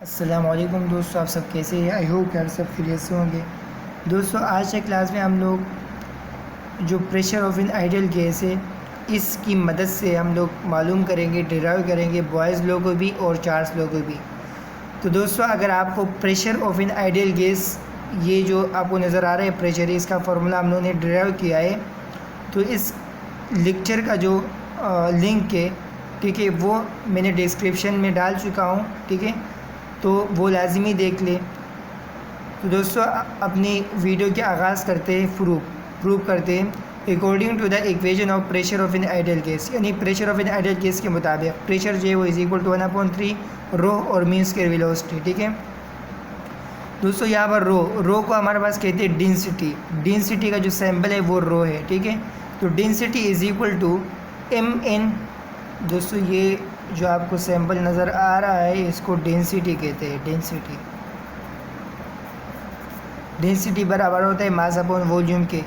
अस्सलाम वालेकुम दोस्तों, आप सब कैसे हैं? आई होप कि आप सब खैरियत से होंगे। दोस्तों, आज के क्लास में हम लोग जो pressure of an ideal gas है, इसकी मदद से हम लोग मालूम करेंगे, डिराइव करेंगे बॉयज़ लॉ को भी और चार्ल्स लॉ को भी। तो दोस्तों, अगर आपको pressure of an ideal gas, ये जो आपको नज़र आ रहा है प्रेशर, इसका फार्मूला हम लोगों ने डिराइव किया है, तो इस लेक्चर का जो लिंक है, ठीक है, वो मैंने डिस्क्रिप्शन में डाल चुका हूँ, ठीक है, तो वो लाजमी देख ले। तो दोस्तों, अपनी वीडियो के आगाज़ करते हैं, प्रूफ करते हैं according to the equation of pressure of an ideal gas. यानी pressure of an ideal gas के मुताबिक प्रेशर जो है वो इज इक्वल टू 1/3 रो और मीन स्क्वायर वेलोसिटी। ठीक है दोस्तों, यहाँ पर रो को हमारे पास कहते हैं डेंसिटी का जो सैम्पल है वो रो है। ठीक है, तो density is equal to mn। दोस्तों, ये जो आपको सैंपल नज़र आ रहा है इसको डेंसिटी कहते हैं। डेंसिटी बराबर होता है मास अपॉन वॉल्यूम के।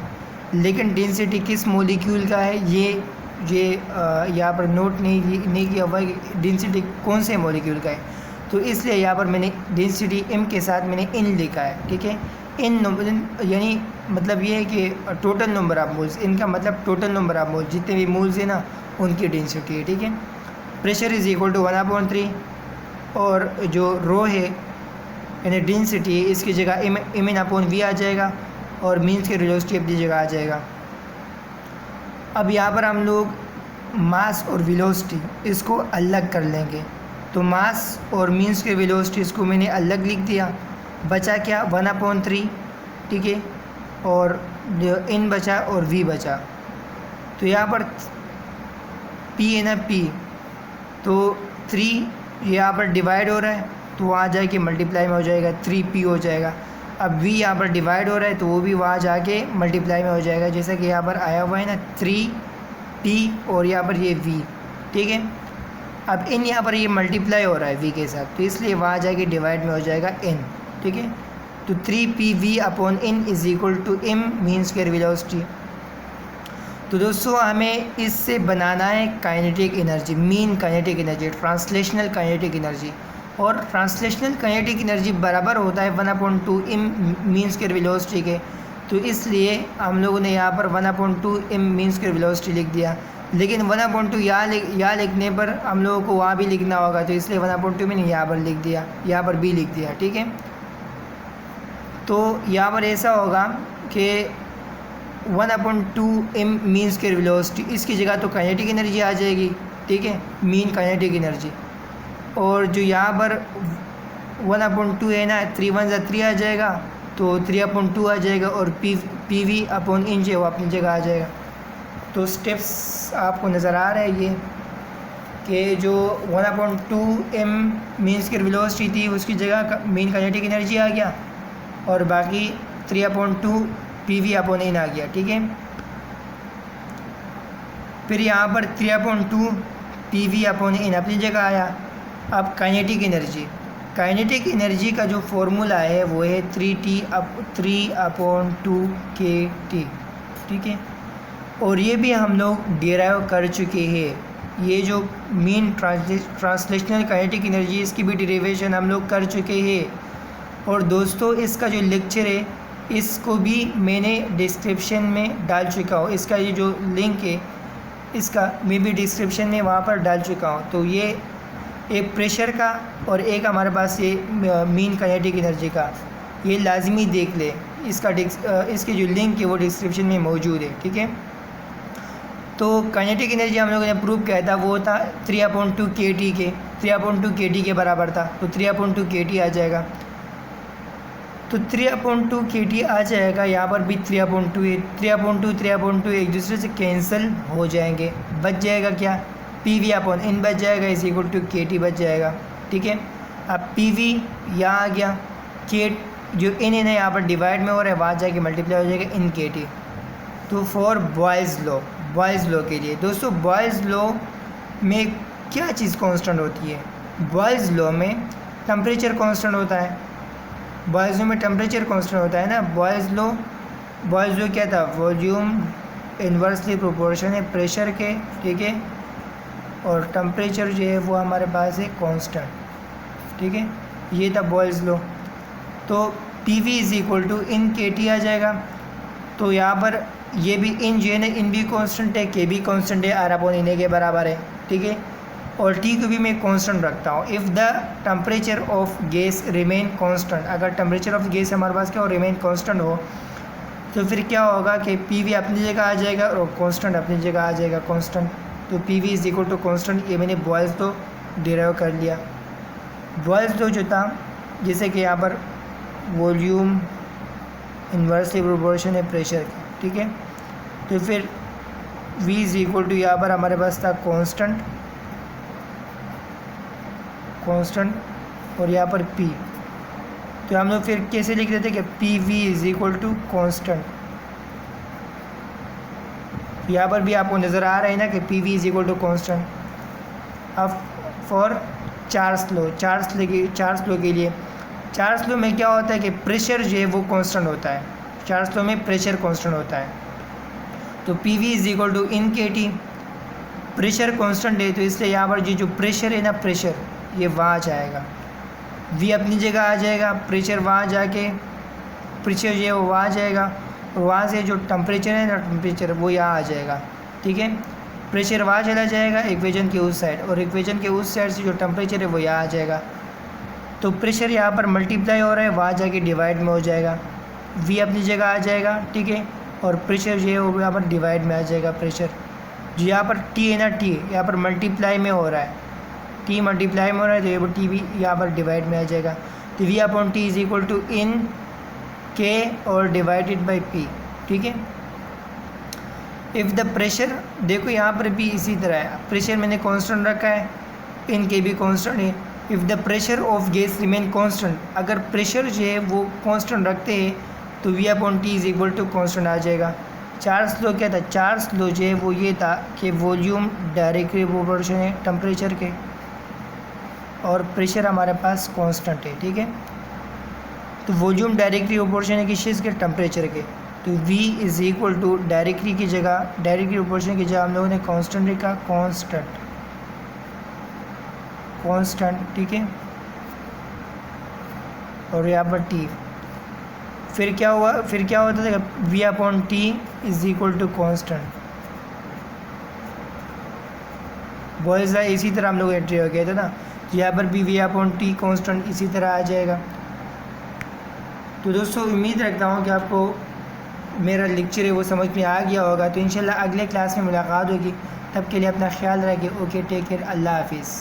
लेकिन डेंसिटी किस मॉलिक्यूल का है ये यहाँ पर नोट नहीं किया हुआ है डेंसिटी कौन से मॉलिक्यूल का है, तो इसलिए यहाँ पर मैंने डेंसिटी m के साथ मैंने इन लिखा है। ठीक है, इन यानी मतलब ये है कि टोटल नंबर ऑफ मोल्स, इनका मतलब टोटल नंबर ऑफ मोल्स, जितने भी मोल्स हैं ना उनकी डेंसिटी है। ठीक है, प्रेशर इज इक्वल टू 1/3 और जो रो है यानी डेंसिटी है, इसकी जगह mn अपॉन वी आ जाएगा और मीन्स के वेलोसिटी अपनी जगह आ जाएगा। अब यहाँ पर हम लोग मास और वेलोसिटी इसको अलग कर लेंगे, तो मास और मीन्स के वेलोसिटी इसको मैंने अलग लिख दिया। बचा क्या? 1/3। ठीक है, और इन बचा और वी बचा। तो यहाँ पर p है ना, p, तो 3 यहाँ पर डिवाइड हो रहा है तो वहाँ जाके मल्टीप्लाई में हो जाएगा, 3p हो जाएगा। अब v यहाँ पर डिवाइड हो रहा है तो वो भी वहाँ जाके मल्टीप्लाई में हो जाएगा, जैसा कि यहाँ पर आया हुआ है ना 3p और यहाँ पर ये v। ठीक है, अब इन यहाँ पर ये मल्टीप्लाई हो रहा है v के साथ, तो इसलिए वहाँ जाके डिवाइड में हो जाएगा n। ठीक है, तो 3pv upon n is equal to m mean square velocity. तो दोस्तों, हमें इससे बनाना है kinetic energy, mean kinetic energy, translational kinetic energy. और ट्रांसलेशनल काइनेटिक एनर्जी बराबर होता है 1/2 m मीन स्क्वायर वेलोसिटी के। तो इसलिए हम लोगों ने यहाँ पर 1/2 m मीन स्क्वायर वेलोसिटी लिख दिया। लेकिन 1/2 यहाँ लिखने पर हम लोगों को वहाँ भी लिखना होगा, तो इसलिए 1/2 मैंने यहाँ पर लिख दिया, यहाँ पर भी लिख दिया। ठीक है, तो यहाँ पर ऐसा होगा कि 1/2 m मीन स्क्वायर वेलोसिटी, इसकी जगह तो काइनेटिक एनर्जी आ जाएगी। ठीक है, मीन काइनेटिक एनर्जी। और जो यहाँ पर 1/2 है ना, 3 1 3 आ जाएगा, तो 3/2 आ जाएगा और pv अपॉन इन जो वो अपनी जगह आ जाएगा। तो स्टेप्स आपको नज़र आ रहा है ये कि जो 1/2 m मीन स्क्वायर वेलोसिटी थी उसकी जगह मीन काइनेटिक एनर्जी आ गया और बाकी 3/2 pv अपॉन इन आ गया। ठीक है, फिर यहाँ पर 3/2 pv अपॉन इन अपनी जगह आया। अब काइनेटिक एनर्जी का जो फॉर्मूला है वो है 3/2 kT। ठीक है, और ये भी हम लोग डिराइव कर चुके हैं। ये जो मीन ट्रांसलेशनल काइनेटिक एनर्जी, इसकी भी डेरिवेशन हम लोग कर चुके हैं। और दोस्तों, इसका जो लेक्चर है इसको भी मैंने डिस्क्रिप्शन में डाल चुका हूँ। इसका ये जो लिंक है इसका मैं भी डिस्क्रिप्शन में वहाँ पर डाल चुका हूँ। तो ये एक प्रेशर का और एक हमारे पास ये मीन काइनेटिक एनर्जी का, ये लाजमी देख ले। इसके जो लिंक है वो डिस्क्रिप्शन में मौजूद है। ठीक है, तो काइनेटिक एनर्जी हम लोगों ने प्रूव किया था, वो था 3/2 kT के बराबर था। तो 3/2 kT आ जाएगा, तो 3/2 kT आ जाएगा। यहाँ पर भी 3/2 है, 3/2 एक दूसरे से कैंसिल हो जाएंगे। बच जाएगा क्या? pv अपॉन इन बच जाएगा इज इक्वल टू kT बच जाएगा। ठीक है, अब pv यहाँ आ गया, k जो इन है यहाँ पर डिवाइड में हो रहा है, वहाँ जाके मल्टीप्लाई हो जाएगा इन kT। तो फॉर बॉयज़ लॉ के लिए दोस्तों, बॉयज़ लॉ में क्या चीज़ कांस्टेंट होती है? बॉयज़ लॉ में टेम्परेचर कांस्टेंट होता है। बॉयज़ लॉ में टेम्परेचर कांस्टेंट होता है ना। बॉयज़ लॉ क्या था? वॉल्यूम इन्वर्सली प्रोपोर्शन है प्रेशर के। ठीक है, और टेम्परेचर जो है वो हमारे पास है कांस्टेंट। ठीक है, ये था बॉयल्स लॉ। तो P V is equal to n k T आ जाएगा। तो यहाँ पर ये भी इन जे ने इन भी कांस्टेंट है, के भी कांस्टेंट है, आर अपॉन इन ए के बराबर है, ठीक है। और टी को भी मैं कांस्टेंट रखता हूँ। If the temperature of gas remain constant, अगर टेम्परेचर ऑफ गैस हमारे पास क्या हो, रिमेन कांस्टेंट हो, तो फिर क्या होगा कि पी वी अपनी जगह आ जाएगा और कांस्टेंट अपनी जगह आ जाएगा, कांस्टेंट। तो P V is equal to constant. ये मैंने बॉयल्स तो डिराइव कर लिया। बॉयल्स तो जो था, जैसे कि यहाँ पर वॉल्यूम इन्वर्सली प्रोपोर्शन है प्रेशर की, ठीक है। तो फिर v इज़ इक्वल टू यहाँ पर हमारे पास था कांस्टेंट और यहाँ पर p। तो हम लोग फिर कैसे लिख देते कि P V is equal to constant. यहाँ पर भी आपको नज़र आ रहा है ना कि P V is equal to constant. अब फॉर चार्ल्स लॉ के लिए, चार्ल्स लॉ में क्या होता है कि प्रेशर जो है वो कांस्टेंट होता है। चार्ल्स लॉ में प्रेशर कांस्टेंट होता है। तो P V is equal to n k T, pressure constant है तो इसलिए यहाँ पर जो प्रेशर है ना, प्रेशर ये वहाँ जाएगा, वी अपनी जगह आ जाएगा, प्रेशर वहाँ जाके प्रेशर जो है वो वहाँ जाएगा, और वहाँ से जो टेम्परेचर है ना, टेम्परेचर वो यहाँ आ जाएगा, ठीक है। प्रेशर वहाँ चला जाएगा इक्वेशन के उस साइड, और इक्वेशन के उस साइड से जो टेम्परेचर है वो यहाँ आ जाएगा। तो प्रेशर यहाँ पर मल्टीप्लाई हो रहा है, वहाँ जाके डिवाइड में हो जाएगा, वी अपनी जगह आ जाएगा, ठीक है। और प्रेशर जो है वो यहाँ पर डिवाइड में आ जाएगा। प्रेशर जो यहाँ पर टी है ना, टी यहाँ पर मल्टीप्लाई में हो रहा है, टी मल्टीप्लाई में हो रहा है, तो ये टी भी यहाँ पर डिवाइड में आ जाएगा। तो V upon T is equal to n k और डिवाइडेड बाई पी, ठीक है। इफ़ द प्रेशर, देखो यहाँ पर भी इसी तरह है, प्रेशर मैंने कांस्टेंट रखा है, इन के भी कांस्टेंट है। If the pressure of gas remain constant, अगर प्रेशर जो है वो कांस्टेंट रखते हैं तो V upon T is equal to constant आ जाएगा। चार्ल्स लॉ क्या था, चार्ल्स लॉ जो है वो ये था कि वॉल्यूम डायरेक्टली प्रोपोर्शन है टेम्परेचर के, और प्रेशर हमारे पास कांस्टेंट है, ठीक है। तो वॉल्यूम डायरेक्टली प्रोपोर्शन है किस चीज़ के, टेम्परेचर के। तो v is equal to directly की जगह, डायरेक्टली प्रोपोर्शन की जगह हम लोगों ने कांस्टेंट लिखा, कांस्टेंट, ठीक है। और यहाँ पर t, फिर क्या हुआ, फिर क्या होता था, v upon T is equal to constant. Boys इसी तरह हम लोग एंट्री हो गया था ना, तो यहाँ पर भी v अपॉन टी कांस्टेंट इसी तरह आ जाएगा। तो दोस्तों उम्मीद रखता हूँ कि आपको मेरा लेक्चर है वो समझ में आ गया होगा। तो इंशाल्लाह अगले क्लास में मुलाकात होगी, तब के लिए अपना ख्याल रखिए। ओके, टेक केयर, अल्लाह हाफिज़।